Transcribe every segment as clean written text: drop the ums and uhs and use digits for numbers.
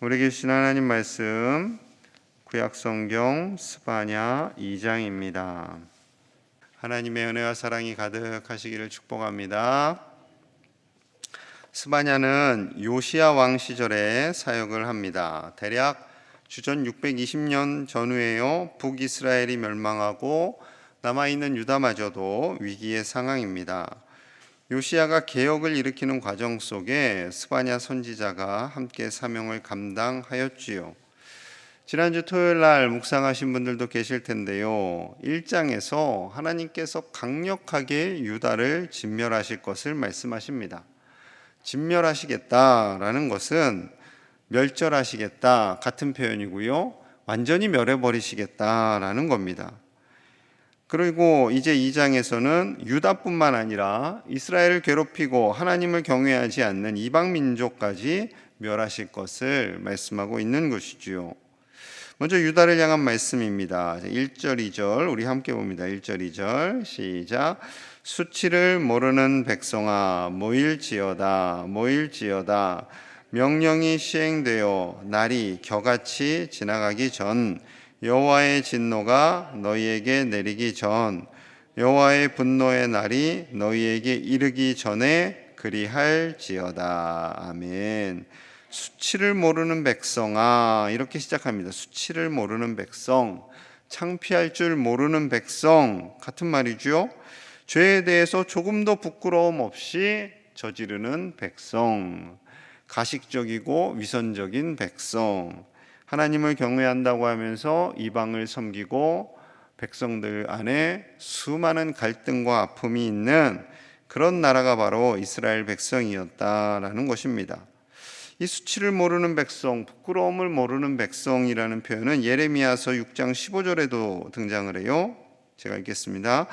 우리에게 주신 하나님 말씀 구약성경 스바냐 2장입니다. 하나님의 은혜와 사랑이 가득하시기를 축복합니다. 스바냐는 요시야 왕 시절에 사역을 합니다. 대략 주전 620년 전후에요. 북이스라엘이 멸망하고 남아있는 유다마저도 위기의 상황입니다. 요시야가 개혁을 일으키는 과정 속에 스바냐 선지자가 함께 사명을 감당하였지요. 지난주 토요일 날 묵상하신 분들도 계실 텐데요. 1장에서 하나님께서 강력하게 유다를 진멸하실 것을 말씀하십니다. 진멸하시겠다라는 것은 멸절하시겠다 같은 표현이고요. 완전히 멸해버리시겠다라는 겁니다. 그리고 이제 2장에서는 유다뿐만 아니라 이스라엘을 괴롭히고 하나님을 경외하지 않는 이방 민족까지 멸하실 것을 말씀하고 있는 것이지요. 먼저 유다를 향한 말씀입니다. 1절, 2절 우리 함께 봅니다. 1절, 2절 시작. 수치를 모르는 백성아 모일지어다 모일지어다. 명령이 시행되어 날이 겨같이 지나가기 전 여호와의 진노가 너희에게 내리기 전 여호와의 분노의 날이 너희에게 이르기 전에 그리할지어다. 아멘. 수치를 모르는 백성아, 이렇게 시작합니다. 수치를 모르는 백성, 창피할 줄 모르는 백성 같은 말이죠. 죄에 대해서 조금도 부끄러움 없이 저지르는 백성, 가식적이고 위선적인 백성, 하나님을 경외한다고 하면서 이방을 섬기고 백성들 안에 수많은 갈등과 아픔이 있는 그런 나라가 바로 이스라엘 백성이었다라는 것입니다. 이 수치를 모르는 백성, 부끄러움을 모르는 백성이라는 표현은 예레미야서 6장 15절에도 등장을 해요. 제가 읽겠습니다.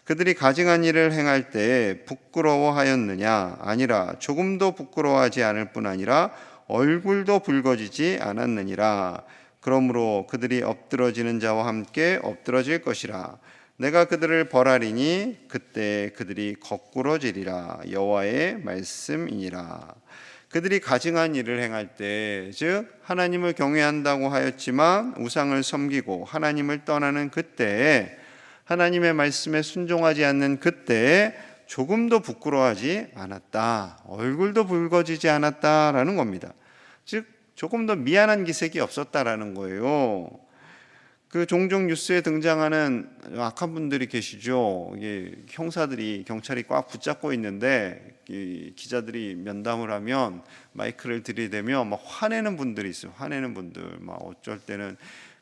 그들이 가증한 일을 행할 때 부끄러워하였느냐? 아니라 조금도 부끄러워하지 않을 뿐 아니라 얼굴도 붉어지지 않았느니라. 그러므로 그들이 엎드러지는 자와 함께 엎드러질 것이라. 내가 그들을 벌하리니 그때 그들이 거꾸러지리라. 여호와의 말씀이니라. 그들이 가증한 일을 행할 때, 즉 하나님을 경외한다고 하였지만 우상을 섬기고 하나님을 떠나는 그때에, 하나님의 말씀에 순종하지 않는 그때에 조금도 부끄러워하지 않았다. 얼굴도 붉어지지 않았다라는 겁니다. 즉 조금 더 미안한 기색이 없었다라는 거예요. 그 종종 뉴스에 등장하는 악한 분들이 계시죠. 이게 형사들이, 경찰이 꽉 붙잡고 있는데 기자들이 면담을 하면 마이크를 들이대며 막 화내는 분들이 있어요. 화내는 분들, 막 어쩔 때는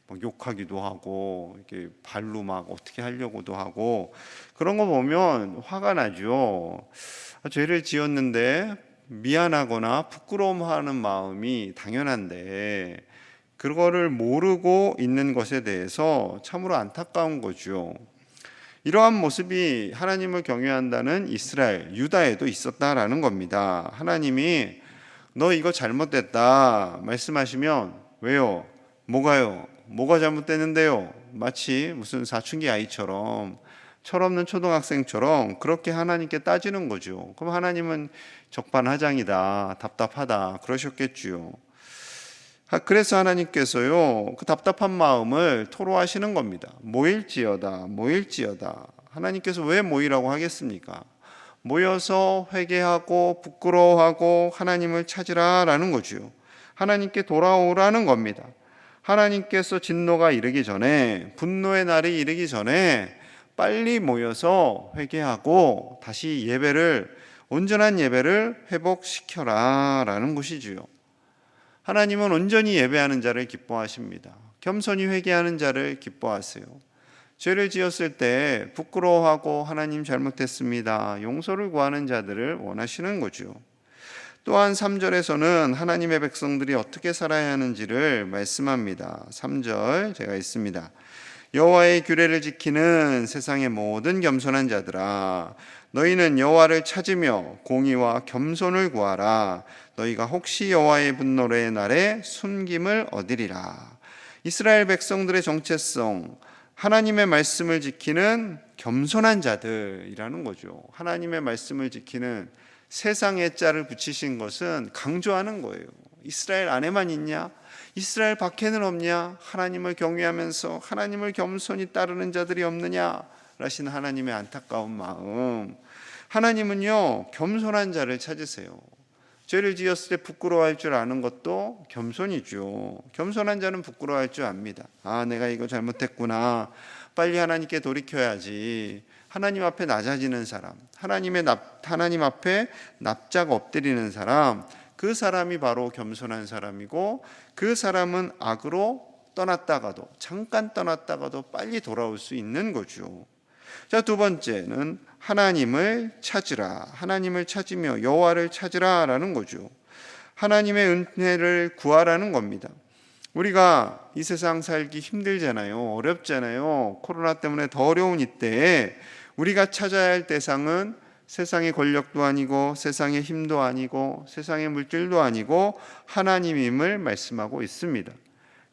막 욕하기도 하고 이렇게 발로 막 어떻게 하려고도 하고, 그런 거 보면 화가 나죠. 죄를 지었는데 미안하거나 부끄러움하는 마음이 당연한데 그거를 모르고 있는 것에 대해서 참으로 안타까운 거죠. 이러한 모습이 하나님을 경외한다는 이스라엘, 유다에도 있었다라는 겁니다. 하나님이 너 이거 잘못됐다 말씀하시면 왜요? 뭐가요? 뭐가 잘못됐는데요? 마치 무슨 사춘기 아이처럼, 철없는 초등학생처럼 그렇게 하나님께 따지는 거죠. 그럼 하나님은 적반하장이다, 답답하다 그러셨겠지요. 그래서 하나님께서요, 그 답답한 마음을 토로하시는 겁니다. 모일지어다, 모일지어다. 하나님께서 왜 모이라고 하겠습니까? 모여서 회개하고 부끄러워하고 하나님을 찾으라라는 거죠. 하나님께 돌아오라는 겁니다. 하나님께서 진노가 이르기 전에, 분노의 날이 이르기 전에 빨리 모여서 회개하고 다시 예배를, 온전한 예배를 회복시켜라라는 것이지요. 하나님은 온전히 예배하는 자를 기뻐하십니다. 겸손히 회개하는 자를 기뻐하세요. 죄를 지었을 때 부끄러워하고 하나님 잘못했습니다, 용서를 구하는 자들을 원하시는 거죠. 또한 3절에서는 하나님의 백성들이 어떻게 살아야 하는지를 말씀합니다. 3절 제가 읽습니다. 여호와의 규례를 지키는 세상의 모든 겸손한 자들아, 너희는 여호와를 찾으며 공의와 겸손을 구하라. 너희가 혹시 여호와의 분노의 날에 숨김을 얻으리라. 이스라엘 백성들의 정체성, 하나님의 말씀을 지키는 겸손한 자들이라는 거죠. 하나님의 말씀을 지키는, 세상의 자를 붙이신 것은 강조하는 거예요. 이스라엘 안에만 있냐? 이스라엘 밖에는 없냐? 하나님을 경외하면서 하나님을 겸손히 따르는 자들이 없느냐? 라신 하나님의 안타까운 마음. 하나님은요, 겸손한 자를 찾으세요. 죄를 지었을 때 부끄러워할 줄 아는 것도 겸손이죠. 겸손한 자는 부끄러워할 줄 압니다. 아, 내가 이거 잘못했구나. 빨리 하나님께 돌이켜야지. 하나님 앞에 낮아지는 사람, 하나님 앞에 납작 엎드리는 사람, 그 사람이 바로 겸손한 사람이고, 그 사람은 악으로 떠났다가도, 잠깐 떠났다가도 빨리 돌아올 수 있는 거죠. 자, 두 번째는 하나님을 찾으라. 하나님을 찾으며 여호와를 찾으라라는 거죠. 하나님의 은혜를 구하라는 겁니다. 우리가 이 세상 살기 힘들잖아요. 어렵잖아요. 코로나 때문에 더 어려운 이때에 우리가 찾아야 할 대상은 세상의 권력도 아니고 세상의 힘도 아니고 세상의 물질도 아니고 하나님임을 말씀하고 있습니다.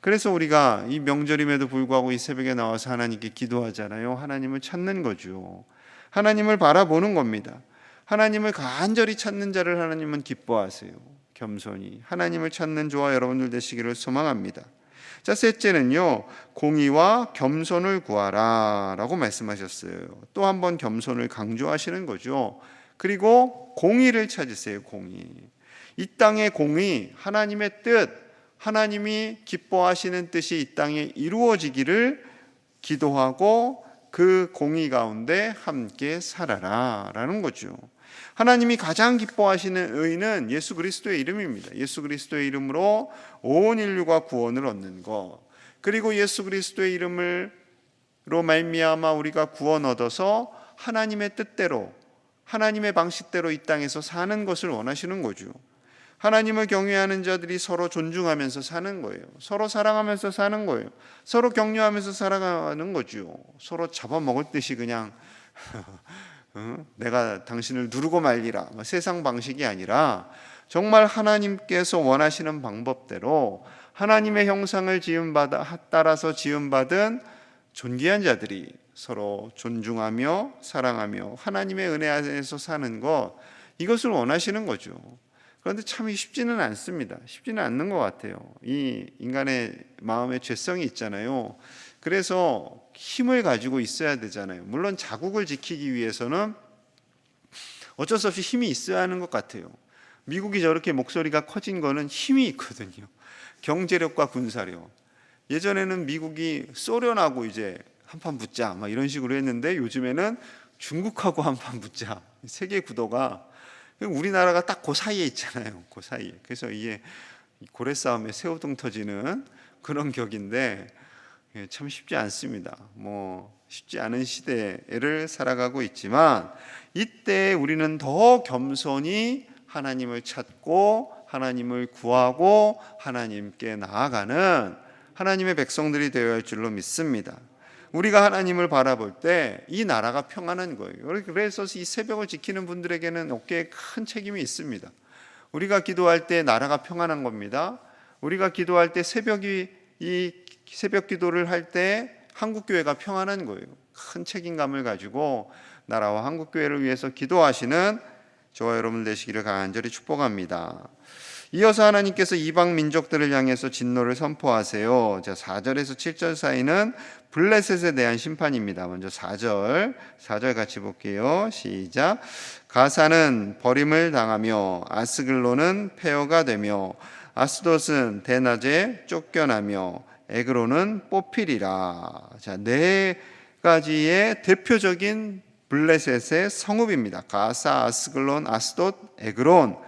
그래서 우리가 이 명절임에도 불구하고 이 새벽에 나와서 하나님께 기도하잖아요. 하나님을 찾는 거죠. 하나님을 바라보는 겁니다. 하나님을 간절히 찾는 자를 하나님은 기뻐하세요. 겸손히 하나님을 찾는 저와 여러분들 되시기를 소망합니다. 자, 셋째는요, 공의와 겸손을 구하라 라고 말씀하셨어요. 또 한 번 겸손을 강조하시는 거죠. 그리고 공의를 찾으세요. 공의. 이 땅의 공의, 하나님의 뜻, 하나님이 기뻐하시는 뜻이 이 땅에 이루어지기를 기도하고 그 공의 가운데 함께 살아라 라는 거죠. 하나님이 가장 기뻐하시는 의는 예수 그리스도의 이름입니다. 예수 그리스도의 이름으로 온 인류가 구원을 얻는 것, 그리고 예수 그리스도의 이름으로 말미암아 우리가 구원 얻어서 하나님의 뜻대로, 하나님의 방식대로 이 땅에서 사는 것을 원하시는 거죠. 하나님을 경외하는 자들이 서로 존중하면서 사는 거예요. 서로 사랑하면서 사는 거예요. 서로 격려하면서 살아가는 거죠. 서로 잡아먹을 듯이 그냥 내가 당신을 누르고 말리라, 세상 방식이 아니라 정말 하나님께서 원하시는 방법대로 하나님의 형상을 따라서 지음받은 존귀한 자들이 서로 존중하며 사랑하며 하나님의 은혜 안에서 사는 것, 이것을 원하시는 거죠. 그런데 참 쉽지는 않습니다. 쉽지는 않는 것 같아요. 이 인간의 마음에 죄성이 있잖아요. 그래서 힘을 가지고 있어야 되잖아요. 물론 자국을 지키기 위해서는 어쩔 수 없이 힘이 있어야 하는 것 같아요. 미국이 저렇게 목소리가 커진 거는 힘이 있거든요. 경제력과 군사력. 예전에는 미국이 소련하고 이제 한판 붙자 막 이런 식으로 했는데 요즘에는 중국하고 한판 붙자. 세계 구도가 우리나라가 딱 그 사이에 있잖아요. 그 사이에. 그래서 이게 고래 싸움에 새우등 터지는 그런 격인데 참 쉽지 않습니다. 쉽지 않은 시대를 살아가고 있지만 이때 우리는 더 겸손히 하나님을 찾고 하나님을 구하고 하나님께 나아가는 하나님의 백성들이 되어야 할 줄로 믿습니다. 우리가 하나님을 바라볼 때 이 나라가 평안한 거예요. 그래서 이 새벽을 지키는 분들에게는 어깨에 큰 책임이 있습니다. 우리가 기도할 때 나라가 평안한 겁니다. 우리가 기도할 때 이 새벽 기도를 할 때 한국교회가 평안한 거예요. 큰 책임감을 가지고 나라와 한국교회를 위해서 기도하시는 저와 여러분 되시기를 간절히 축복합니다. 이어서 하나님께서 이방 민족들을 향해서 진노를 선포하세요. 자, 4절에서 7절 사이는 블레셋에 대한 심판입니다. 먼저 4절 같이 볼게요. 시작. 가사는 버림을 당하며 아스글론은 폐허가 되며 아스돗은 대낮에 쫓겨나며 에그론은 뽑히리라. 자, 네 가지의 대표적인 블레셋의 성읍입니다. 가사, 아스글론, 아스돗, 에그론.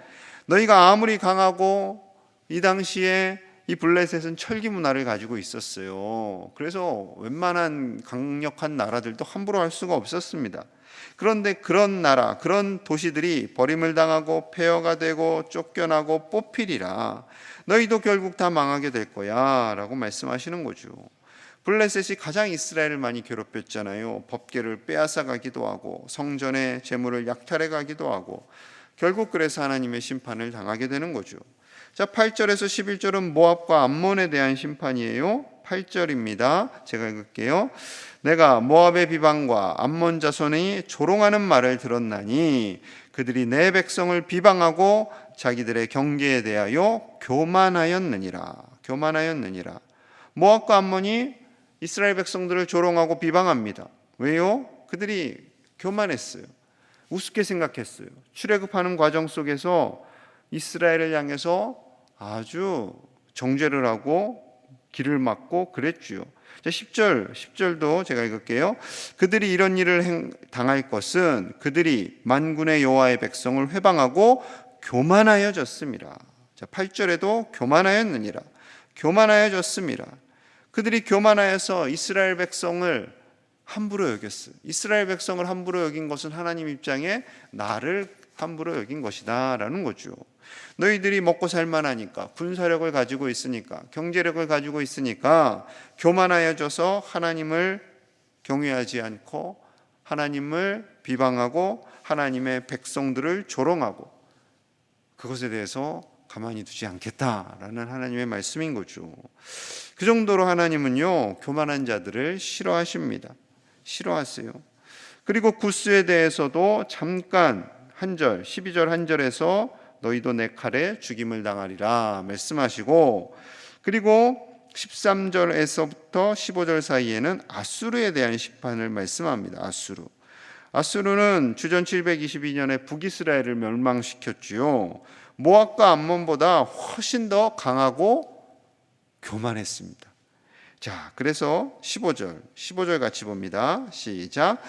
너희가 아무리 강하고 이 당시에 이 블레셋은 철기 문화를 가지고 있었어요. 그래서 웬만한 강력한 나라들도 함부로 할 수가 없었습니다. 그런데 그런 나라, 그런 도시들이 버림을 당하고 폐허가 되고 쫓겨나고 뽑히리라. 너희도 결국 다 망하게 될 거야 라고 말씀하시는 거죠. 블레셋이 가장 이스라엘을 많이 괴롭혔잖아요. 법궤를 빼앗아 가기도 하고 성전의 재물을 약탈해 가기도 하고 결국 그래서 하나님의 심판을 당하게 되는 거죠. 자, 8절에서 11절은 모압과 암몬에 대한 심판이에요. 8절입니다. 제가 읽을게요. 내가 모압의 비방과 암몬 자손이 조롱하는 말을 들었나니 그들이 내 백성을 비방하고 자기들의 경계에 대하여 교만하였느니라. 교만하였느니라. 모압과 암몬이 이스라엘 백성들을 조롱하고 비방합니다. 왜요? 그들이 교만했어요. 우습게 생각했어요. 출애굽하는 과정 속에서 이스라엘을 향해서 아주 정죄를 하고 길을 막고 그랬지요. 10절도 제가 읽을게요. 그들이 이런 일을 당할 것은 그들이 만군의 여호와의 백성을 회방하고 교만하여졌습니다. 8절에도 교만하였느니라. 교만하여졌습니다. 그들이 교만하여서 이스라엘 백성을 함부로 여겼어요. 이스라엘 백성을 함부로 여긴 것은 하나님 입장에 나를 함부로 여긴 것이다 라는 거죠. 너희들이 먹고 살만하니까, 군사력을 가지고 있으니까, 경제력을 가지고 있으니까 교만하여져서 하나님을 경외하지 않고 하나님을 비방하고 하나님의 백성들을 조롱하고 그것에 대해서 가만히 두지 않겠다라는 하나님의 말씀인 거죠. 그 정도로 하나님은요, 교만한 자들을 싫어하십니다. 싫어하세요. 그리고 구스에 대해서도 잠깐 12절 한 절에서 너희도 내 칼에 죽임을 당하리라 말씀하시고, 그리고 13절에서부터 15절 사이에는 아수르에 대한 심판을 말씀합니다. 아수르는 주전 722년에 북이스라엘을 멸망시켰지요. 모압과 암몬보다 훨씬 더 강하고 교만했습니다. 자, 그래서 15절 같이 봅니다. 시작.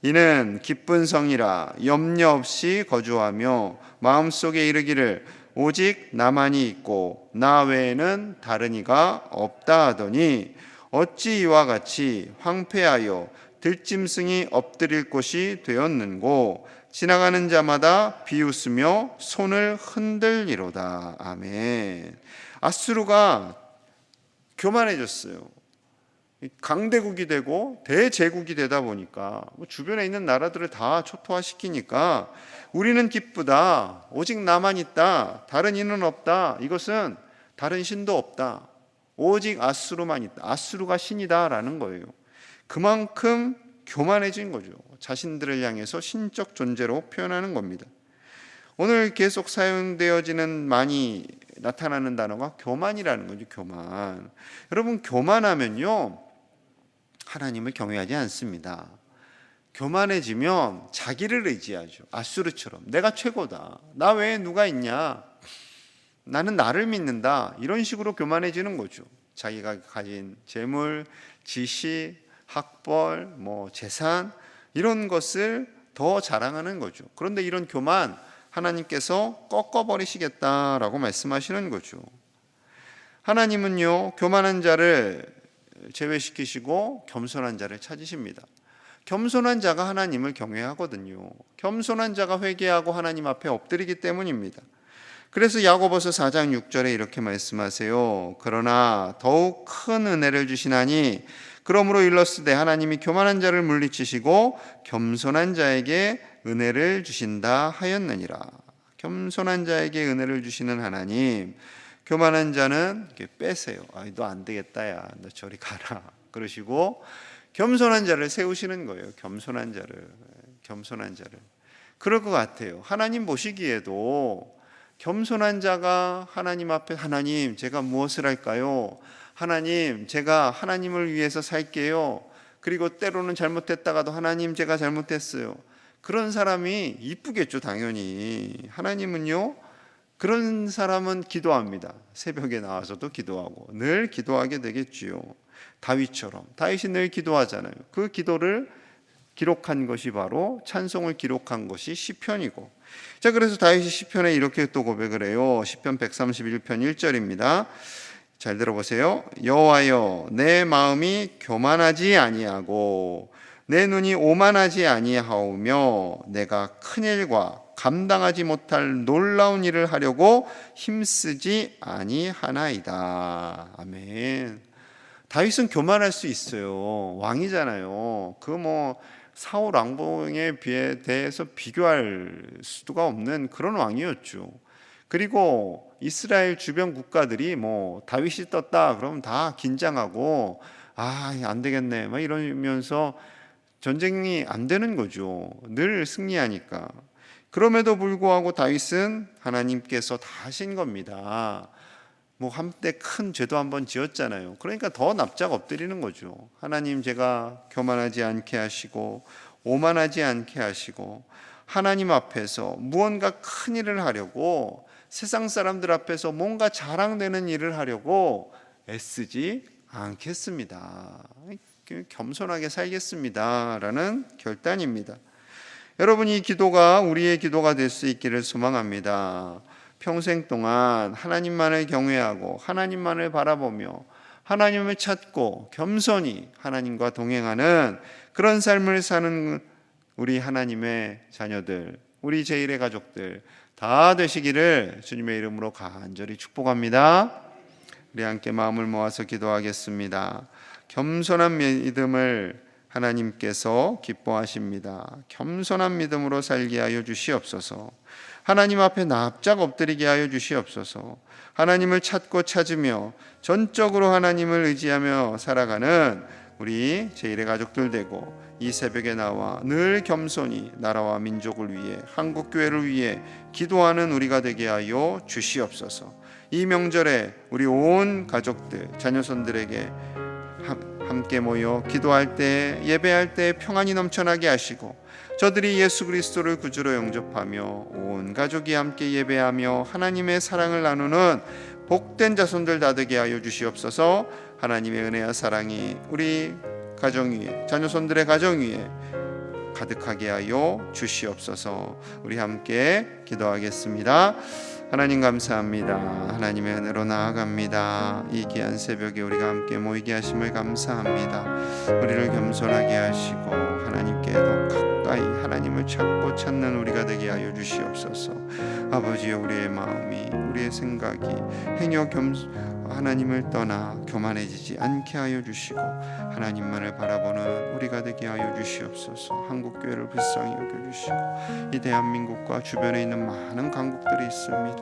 이는 기쁜 성이라 염려 없이 거주하며 마음속에 이르기를 오직 나만이 있고 나 외에는 다른 이가 없다 하더니 어찌 이와 같이 황폐하여 들짐승이 엎드릴 곳이 되었는고 지나가는 자마다 비웃으며 손을 흔들리로다. 아멘. 아수르가 교만해졌어요. 강대국이 되고 대제국이 되다 보니까 주변에 있는 나라들을 다 초토화시키니까 우리는 기쁘다, 오직 나만 있다, 다른 이는 없다, 이것은 다른 신도 없다, 오직 아수르만 있다, 아수르가 신이다라는 거예요. 그만큼 교만해진 거죠. 자신들을 향해서 신적 존재로 표현하는 겁니다. 오늘 계속 사용되어지는 많이 나타나는 단어가 교만이라는 거죠. 교만. 여러분, 교만하면요 하나님을 경외하지 않습니다. 교만해지면 자기를 의지하죠. 아수르처럼 내가 최고다, 나 외에 누가 있냐, 나는 나를 믿는다, 이런 식으로 교만해지는 거죠. 자기가 가진 재물, 지식, 학벌, 재산, 이런 것을 더 자랑하는 거죠. 그런데 이런 교만 하나님께서 꺾어버리시겠다라고 말씀하시는 거죠. 하나님은요, 교만한 자를 제외시키시고 겸손한 자를 찾으십니다. 겸손한 자가 하나님을 경외하거든요. 겸손한 자가 회개하고 하나님 앞에 엎드리기 때문입니다. 그래서 야고보서 4장 6절에 이렇게 말씀하세요. 그러나 더욱 큰 은혜를 주시나니 그러므로 일렀으되 하나님이 교만한 자를 물리치시고 겸손한 자에게 은혜를 주신다 하였느니라. 겸손한 자에게 은혜를 주시는 하나님, 교만한 자는 이렇게 빼세요. 너 안 되겠다, 야, 너 저리 가라, 그러시고 겸손한 자를 세우시는 거예요. 겸손한 자를. 그럴 것 같아요. 하나님 보시기에도 겸손한 자가 하나님 앞에, 하나님 제가 무엇을 할까요? 하나님 제가 하나님을 위해서 살게요. 그리고 때로는 잘못했다가도 하나님 제가 잘못했어요. 그런 사람이 이쁘겠죠. 당연히 하나님은요, 그런 사람은 기도합니다. 새벽에 나와서도 기도하고 늘 기도하게 되겠지요. 다윗처럼, 다윗이 늘 기도하잖아요. 그 기도를 기록한 것이 바로 찬송을 기록한 것이 시편이고, 자, 그래서 다윗이 시편에 이렇게 또 고백을 해요. 시편 131편 1절입니다. 잘 들어보세요. 여호와여, 내 마음이 교만하지 아니하고 내 눈이 오만하지 아니하오며 내가 큰 일과 감당하지 못할 놀라운 일을 하려고 힘쓰지 아니하나이다. 아멘. 다윗은 교만할 수 있어요. 왕이잖아요. 사울 왕봉에 대해서 비교할 수가 없는 그런 왕이었죠. 그리고 이스라엘 주변 국가들이 뭐 다윗이 떴다 그러면 다 긴장하고 안 되겠네 막 이러면서 전쟁이 안 되는 거죠. 늘 승리하니까. 그럼에도 불구하고 다윗은 하나님께서 다 하신 겁니다. 뭐 한때 큰 죄도 한번 지었잖아요. 그러니까 더 납작 엎드리는 거죠. 하나님, 제가 교만하지 않게 하시고 오만하지 않게 하시고 하나님 앞에서 무언가 큰 일을 하려고, 세상 사람들 앞에서 뭔가 자랑되는 일을 하려고 애쓰지 않겠습니다. 겸손하게 살겠습니다 라는 결단입니다. 여러분, 이 기도가 우리의 기도가 될 수 있기를 소망합니다. 평생 동안 하나님만을 경외하고 하나님만을 바라보며 하나님을 찾고 겸손히 하나님과 동행하는 그런 삶을 사는 우리 하나님의 자녀들, 우리 제1의 가족들 다 되시기를 주님의 이름으로 간절히 축복합니다. 우리 함께 마음을 모아서 기도하겠습니다. 겸손한 믿음을 하나님께서 기뻐하십니다. 겸손한 믿음으로 살게 하여 주시옵소서. 하나님 앞에 납작 엎드리게 하여 주시옵소서. 하나님을 찾고 찾으며 전적으로 하나님을 의지하며 살아가는 우리 제1의 가족들 되고, 이 새벽에 나와 늘 겸손히 나라와 민족을 위해, 한국교회를 위해 기도하는 우리가 되게 하여 주시옵소서. 이 명절에 우리 온 가족들, 자녀손들에게 함께 모여 기도할 때, 예배할 때 평안이 넘쳐나게 하시고, 저들이 예수 그리스도를 구주로 영접하며 온 가족이 함께 예배하며 하나님의 사랑을 나누는 복된 자손들 다 되게 하여 주시옵소서. 하나님의 은혜와 사랑이 우리 가정 위에, 자녀손들의 가정 위에 가득하게 하여 주시옵소서. 우리 함께 기도하겠습니다. 하나님 감사합니다. 하나님의 은혜로 나아갑니다. 이 귀한 새벽에 우리가 함께 모이게 하심을 감사합니다. 우리를 겸손하게 하시고 하나님께 더 가까이 하나님을 찾고 찾는 우리가 되게 하여 주시옵소서. 아버지여, 우리의 마음이, 우리의 생각이 행여 하나님을 떠나 교만해지지 않게 하여 주시고 하나님만을 바라보는 우리가 되게 하여 주시옵소서. 한국교회를 불쌍히 여겨주시고 이 대한민국과 주변에 있는 많은 강국들이 있습니다.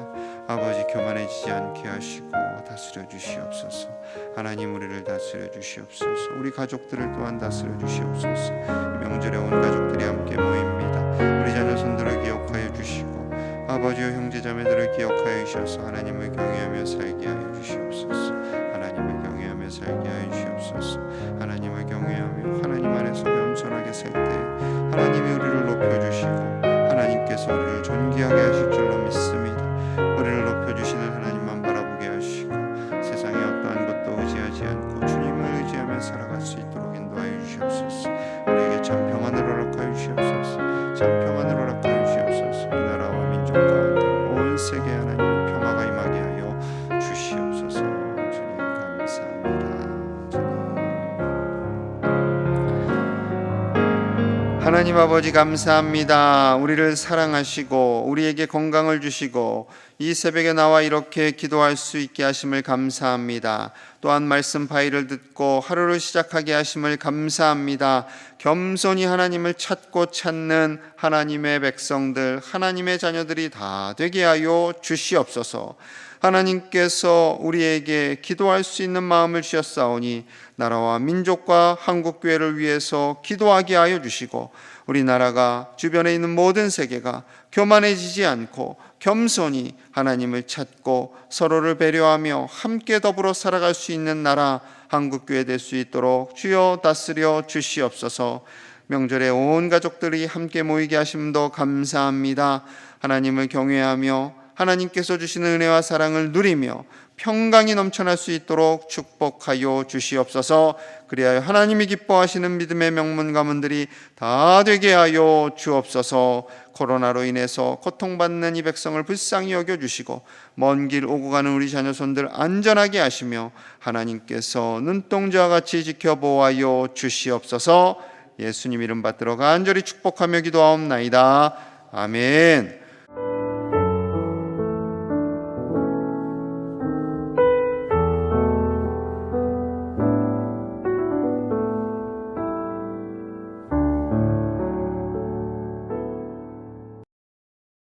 아버지, 교만해지지 않게 하시고 다스려 주시옵소서. 하나님, 우리를 다스려 주시옵소서. 우리 가족들을 또한 다스려 주시옵소서. 명절에 온 가족들이 함께 모입니다. 우리 자녀손들을 기억하여 주시고 아버지와 형제자매들을 기억하여 주셔서 하나님을 경외하며 살게 하여 주시옵소서. 하나님을 경외하며 살게 하여 주시옵소서. 하나님을 경외하며 하나님 안에서 겸손하게 살 때 하나님이 우리를 높여주시고 하나님께서 우리를 존귀하게 하실 줄로 믿습니다. 우리를 높여주시는 하나님만 바라보게 하시고 세상에 어떠한 것도 의지하지 않고 주님을 의지하며 살아갈 수 있도록 인도하여 주시옵소서. 우리에게 참 평안을 허락하여 주시옵소서. 참 평안을 허락하여 주시옵소서. 이 나라와 민족과 온 세계 하나님의 평화가 임하게 하여 주시옵소서. 주님 감사합니다. 하나님 아버지 감사합니다. 우리를 사랑하시고 우리에게 건강을 주시고 이 새벽에 나와 이렇게 기도할 수 있게 하심을 감사합니다. 또한 말씀 바위를 듣고 하루를 시작하게 하심을 감사합니다. 겸손히 하나님을 찾고 찾는 하나님의 백성들, 하나님의 자녀들이 다 되게 하여 주시옵소서. 하나님께서 우리에게 기도할 수 있는 마음을 주셨사오니 나라와 민족과 한국교회를 위해서 기도하게 하여 주시고 우리나라가, 주변에 있는 모든 세계가 교만해지지 않고 겸손히 하나님을 찾고 서로를 배려하며 함께 더불어 살아갈 수 있는 나라 한국교회 될 수 있도록 주여 다스려 주시옵소서. 명절에 온 가족들이 함께 모이게 하심도 감사합니다. 하나님을 경외하며 하나님께서 주시는 은혜와 사랑을 누리며 평강이 넘쳐날 수 있도록 축복하여 주시옵소서. 그리하여 하나님이 기뻐하시는 믿음의 명문 가문들이 다 되게 하여 주옵소서. 코로나로 인해서 고통받는 이 백성을 불쌍히 여겨주시고 먼 길 오고 가는 우리 자녀손들 안전하게 하시며 하나님께서 눈동자와 같이 지켜보아여 주시옵소서. 예수님 이름 받들어 간절히 축복하며 기도하옵나이다. 아멘.